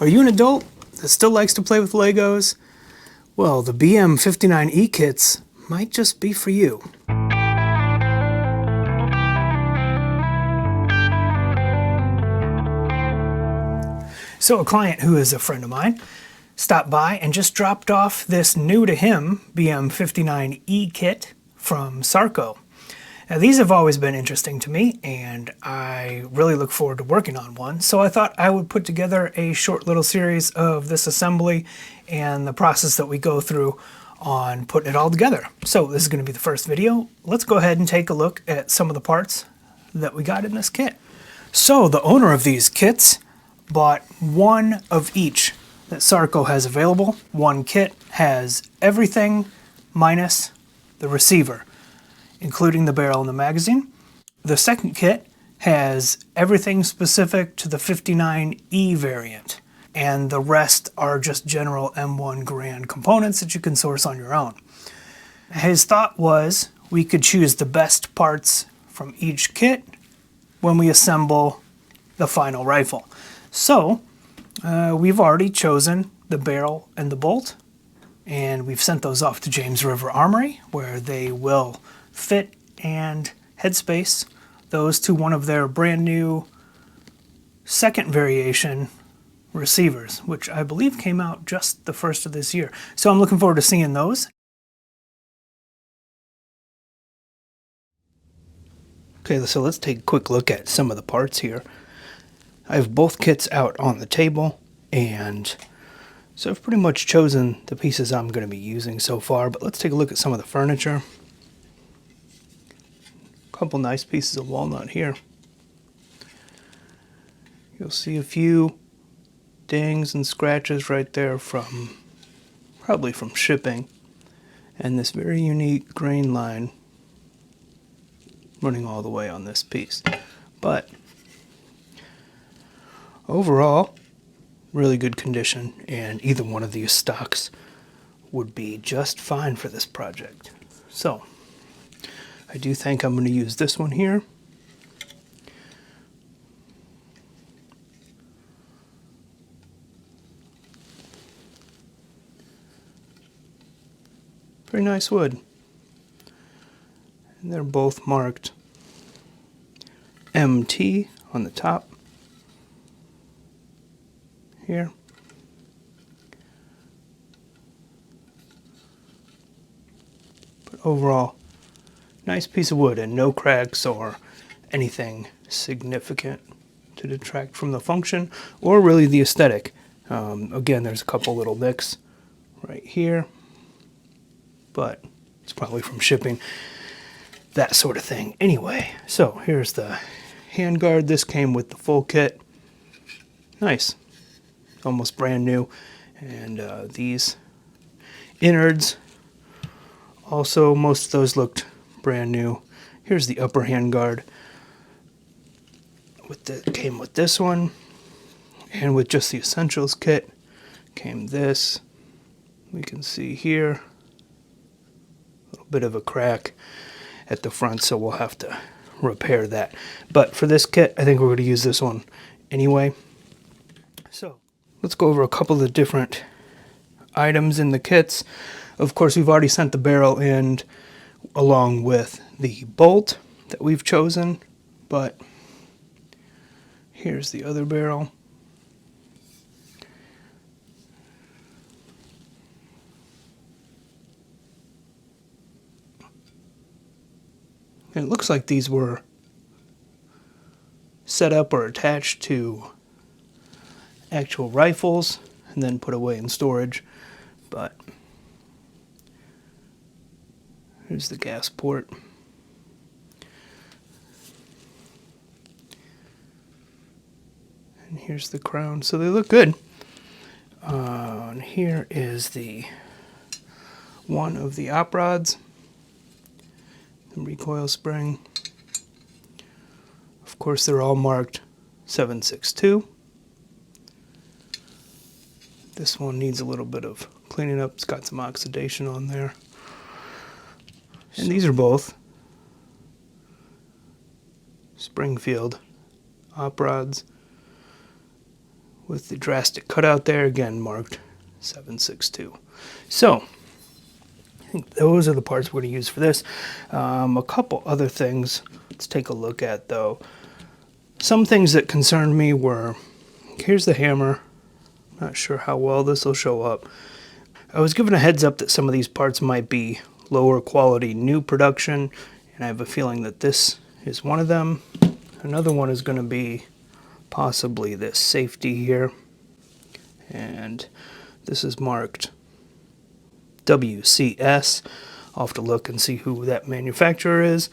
Are you an adult that still likes to play with Legos? Well, the BM59-E kits might just be for you. So a client who is a friend of mine stopped by and just dropped off this new to him BM59-E kit from Sarco. Now these have always been interesting to me and I really look forward to working on one, so I thought I would put together a short little series of this assembly and the process that we go through on putting it all together. So this is going to be the first video. Let's go ahead and take a look at some of the parts that we got in this kit. So the owner of these kits bought one of each that Sarco has available. One kit has everything minus the receiver, including the barrel and the magazine. The second kit has everything specific to the 59E variant, and the rest are just general M1 Garand components that you can source on your own. His thought was we could choose the best parts from each kit when we assemble the final rifle. So we've already chosen the barrel and the bolt, and we've sent those off to James River Armory, where they will fit and headspace those to one of their brand new second variation receivers, which I believe came out just the first of this year. So I'm looking forward to seeing those. Okay, so let's take a quick look at some of the parts here. I have both kits out on the table, and so I've pretty much chosen the pieces I'm going to be using so far, but let's take a look at some of the furniture. Couple nice pieces of walnut here. You'll see a few dings and scratches right there from probably from shipping, and this very unique grain line running all the way on this piece. But overall, really good condition, and either one of these stocks would be just fine for this project. So I do think I'm going to use this one here. Very nice wood. And they're both marked MT on the top here. But overall, nice piece of wood and no cracks or anything significant to detract from the function or really the aesthetic. Again, there's a couple little nicks right here, but it's probably from shipping, that sort of thing. Anyway, so here's the handguard. This came with the full kit. Nice, almost brand new. And these innards, also most of those looked brand new. Here's the upper handguard. Came with this one, and with just the essentials kit came this. We can see here a little bit of a crack at the front, so we'll have to repair that. But for this kit, I think we're going to use this one anyway. So let's go over a couple of the different items in the kits. Of course, we've already sent the barrel in along with the bolt that we've chosen, but here's the other barrel. And it looks like these were set up or attached to actual rifles and then put away in storage, but here's the gas port. And here's the crown. So they look good. And here is the one of the op rods, the recoil spring. Of course, they're all marked 762. This one needs a little bit of cleaning up. It's got some oxidation on there. And these are both Springfield op rods with the drastic cutout there, again marked 762. So I think those are the parts we're going to use for this. A couple other things let's take a look at though. Some things that concerned me were, here's the hammer. Not sure how well this will show up. I was given a heads up that some of these parts might be lower quality new production, and I have a feeling that this is one of them. Another one is going to be possibly this safety here, and this is marked WCS. I'll have to look and see who that manufacturer is,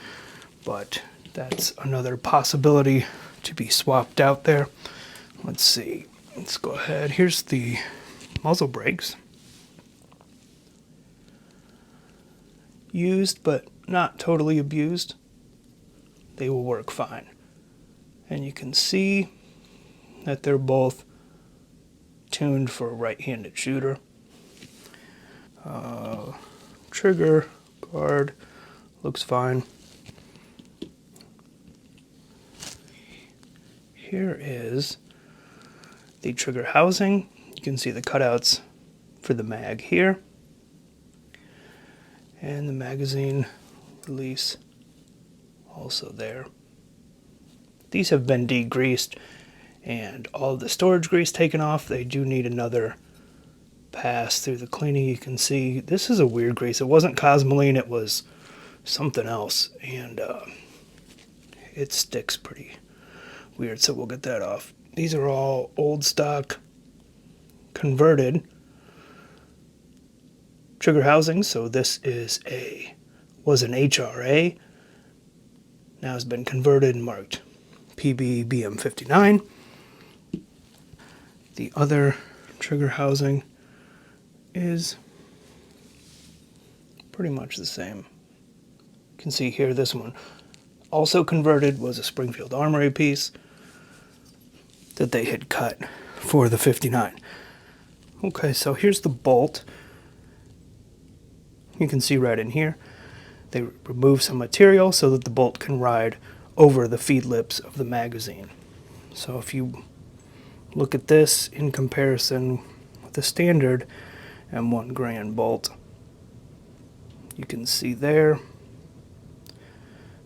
but that's another possibility to be swapped out there. Let's see. Let's go ahead. Here's the muzzle brakes. Used, but not totally abused. They will work fine. And you can see that they're both tuned for a right-handed shooter. Trigger guard looks fine. Here is the trigger housing. You can see the cutouts for the mag here. And the magazine release also there. These have been degreased and all of the storage grease taken off. They do need another pass through the cleaning. You can see this is a weird grease. It wasn't Cosmoline, it was something else, and it sticks pretty weird, so we'll get that off. These are all old stock converted trigger housings, so this was an HRA, now has been converted and marked PB BM59. The other trigger housing is pretty much the same. You can see here this one also converted, was a Springfield Armory piece that they had cut for the 59. Okay, so here's the bolt. You can see right in here they remove some material so that the bolt can ride over the feed lips of the magazine. So if you look at this in comparison with the standard M1 Grand bolt, you can see there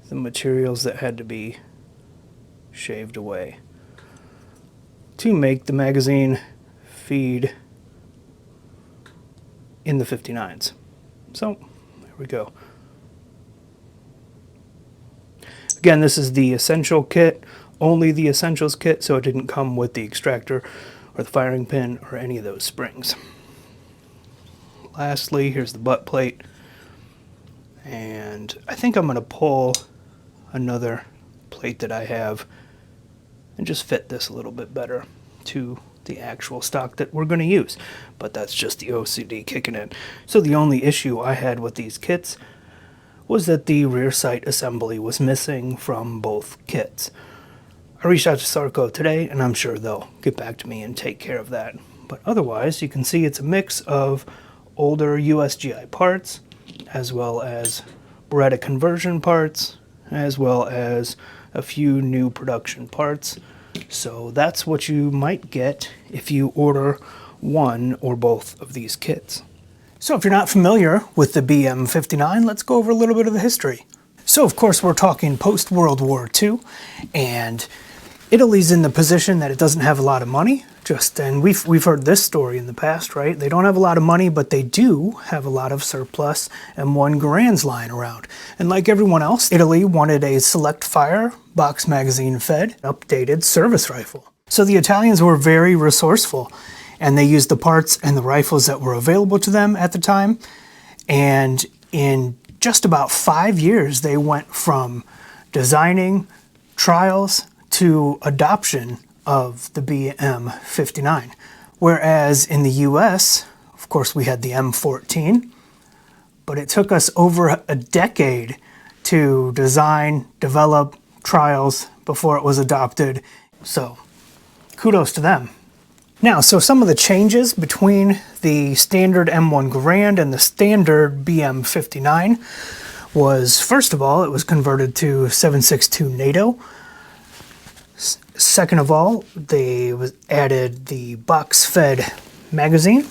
the materials that had to be shaved away to make the magazine feed in the 59s. So there we go. Again, this is the Essential kit, only the Essentials kit, so it didn't come with the extractor or the firing pin or any of those springs. Lastly, here's the butt plate, and I think I'm going to pull another plate that I have and just fit this a little bit better to the actual stock that we're going to use, but that's just the OCD kicking in. So the only issue I had with these kits was that the rear sight assembly was missing from both kits. I reached out to Sarco today, and I'm sure they'll get back to me and take care of that. But otherwise, you can see it's a mix of older USGI parts, as well as Beretta conversion parts, as well as a few new production parts. So that's what you might get if you order one or both of these kits. So if you're not familiar with the BM59, let's go over a little bit of the history. So of course we're talking post-World War II, and Italy's in the position that it doesn't have a lot of money. And we've heard this story in the past, right? They don't have a lot of money, but they do have a lot of surplus M1 Grands lying around. And like everyone else, Italy wanted a select fire, box magazine fed, updated service rifle. So the Italians were very resourceful, and they used the parts and the rifles that were available to them at the time. And in just about 5 years, they went from designing, trials, to adoption of the BM59. Whereas in the US, of course, we had the M14, but it took us over a decade to design, develop, trials before it was adopted. So kudos to them. Now, so some of the changes between the standard M1 Grand and the standard BM59 was, first of all, it was converted to 7.62 NATO. Second of all, they added the box-fed magazine.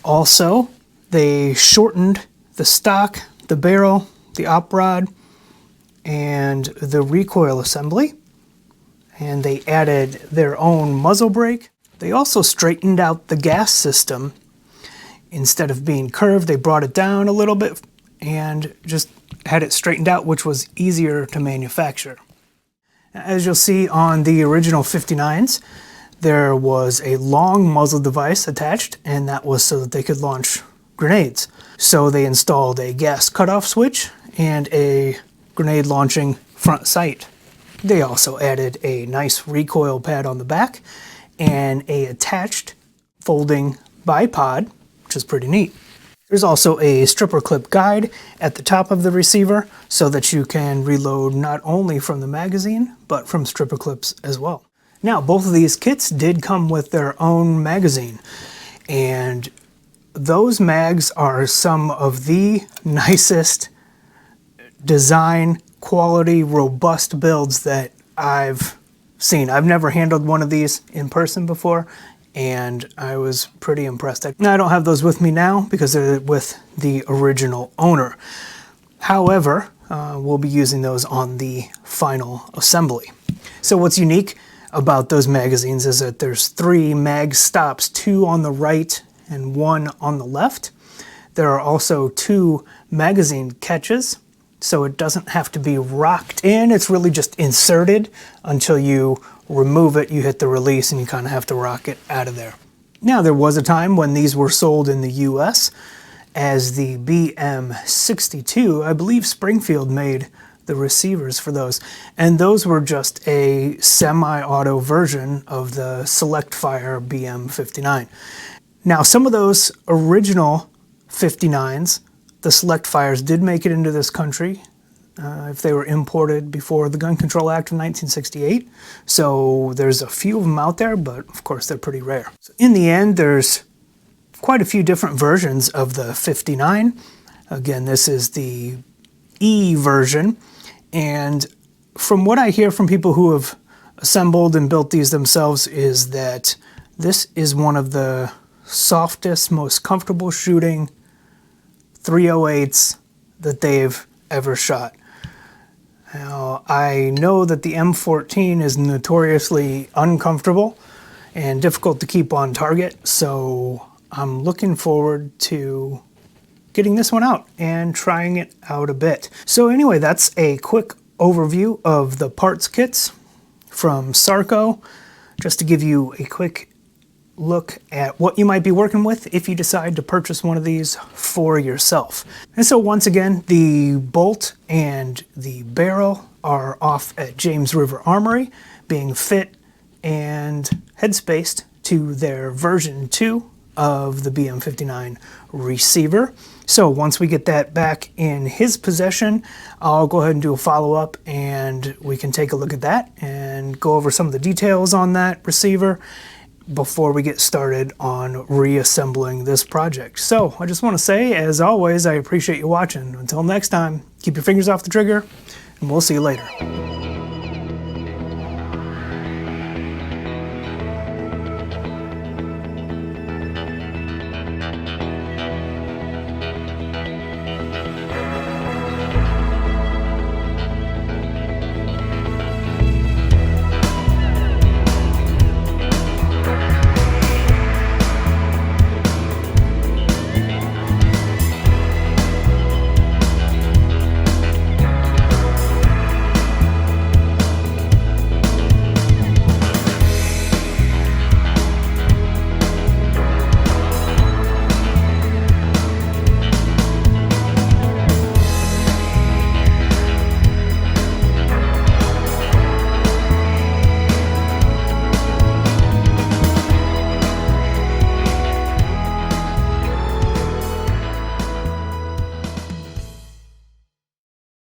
Also, they shortened the stock, the barrel, the op rod, and the recoil assembly. And they added their own muzzle brake. They also straightened out the gas system. Instead of being curved, they brought it down a little bit and just had it straightened out, which was easier to manufacture. As you'll see on the original 59s, there was a long muzzle device attached, and that was so that they could launch grenades. So they installed a gas cutoff switch and a grenade launching front sight. They also added a nice recoil pad on the back and a attached folding bipod, which is pretty neat. There's also a stripper clip guide at the top of the receiver so that you can reload not only from the magazine, but from stripper clips as well. Now, both of these kits did come with their own magazine, and those mags are some of the nicest design, quality, robust builds that I've seen. I've never handled one of these in person before, and I was pretty impressed. Now, I don't have those with me now because they're with the original owner. However, we'll be using those on the final assembly. So what's unique about those magazines is that there's 3 mag stops, 2 on the right and 1 on the left. There are also 2 magazine catches, so it doesn't have to be rocked in. It's really just inserted until you remove it, you hit the release, and you kind of have to rock it out of there. Now, there was a time when these were sold in the US as the BM62. I believe Springfield made the receivers for those, and those were just a semi-auto version of the Select Fire BM59. Now, some of those original 59s, the Select Fires, did make it into this country if they were imported before the Gun Control Act of 1968. So there's a few of them out there, but of course they're pretty rare. So in the end, there's quite a few different versions of the 59. Again, this is the E version, and from what I hear from people who have assembled and built these themselves is that this is one of the softest, most comfortable shooting 308s that they've ever shot. Now, I know that the M14 is notoriously uncomfortable and difficult to keep on target, so I'm looking forward to getting this one out and trying it out a bit. So anyway, that's a quick overview of the parts kits from Sarco, just to give you a quick look at what you might be working with if you decide to purchase one of these for yourself. And so once again, the bolt and the barrel are off at James River Armory, being fit and headspaced to their version 2 of the BM59 receiver. So once we get that back in his possession, I'll go ahead and do a follow-up and we can take a look at that and go over some of the details on that receiver before we get started on reassembling this project. So I just want to say, as always, I appreciate you watching. Until next time, keep your fingers off the trigger, and we'll see you later.